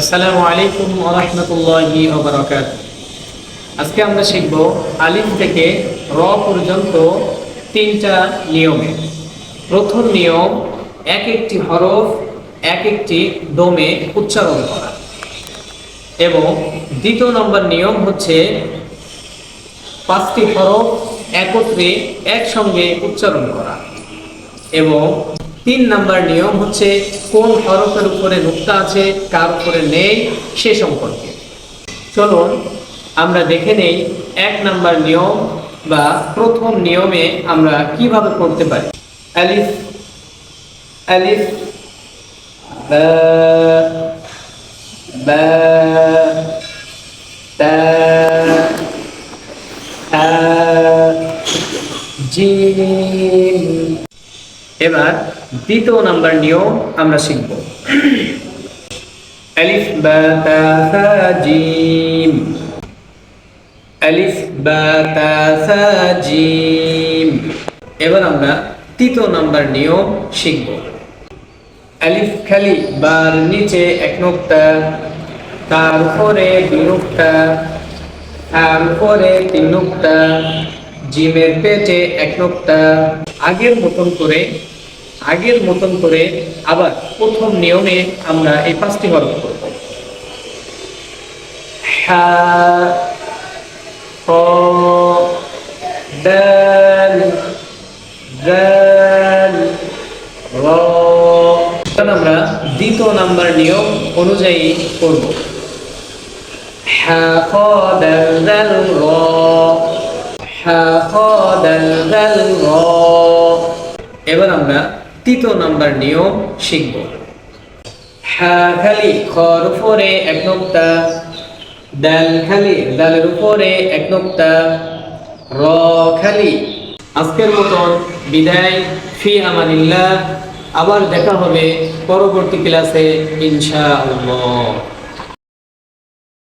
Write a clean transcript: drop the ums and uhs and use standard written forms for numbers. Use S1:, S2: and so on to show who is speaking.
S1: আসসালামু আলাইকুম ওয়া রাহমাতুল্লাহি ওয়া বারাকাতুহু। আজকে আমরা শিখব আলিফ থেকে র পর্যন্ত তিনটা নিয়মে। প্রথম নিয়ম, এক একটি হরফ এক একটি দমে উচ্চারণ করা, এবং দ্বিতীয় নম্বর নিয়ম হচ্ছে পাঁচটি হরফ একত্রে একসঙ্গে উচ্চারণ করা, এবং তিন নাম্বার নিয়ম হচ্ছে কোন হরফের উপরে নুক্তা আছে কার উপরে নেই সে সম্পর্কে। চলুন আমরা দেখে নেই এক নাম্বার নিয়ম বা প্রথম নিয়মে আমরা কিভাবে করতে পারি। আলিফ আলিফ বা বা তা তা জিম। এবার দ্বিতীয় নাম্বার নিয়ম আমরা শিখব। আলিফ বা তা সা জিম, আলিফ বা তা সা জিম। এবার আমরা তৃতীয় নাম্বার নিয়ম শিখব। আলিফ খালি বার নিচে এক নুক্তা, তার উপরে দুই নুক্তা, তার উপরে তিন নুক্তা, জিমের পেটে এক নুক্তা। আগের মতন করে আবার প্রথম নিয়মে আমরা এই পাঁচটি হরফ করব। হা, খ, দাল, জাল, র। আমরা দ্বিতীয় নাম্বার নিয়ম অনুযায়ী করব। হা, খ, দাল, জাল, র, হা, খ, দাল, জাল, র। এবার আমরা তৃতীয় নাম্বার নিয়ম শিখব। হা খালি খর উপরে এক নুক্তা, দাল খালি দালের উপরে এক নুক্তা, র খালি। আজকের মতন বিদায়, ফি আমানিল্লাহ। আবার দেখা হবে পরবর্তী ক্লাসে ইনশাআল্লাহ।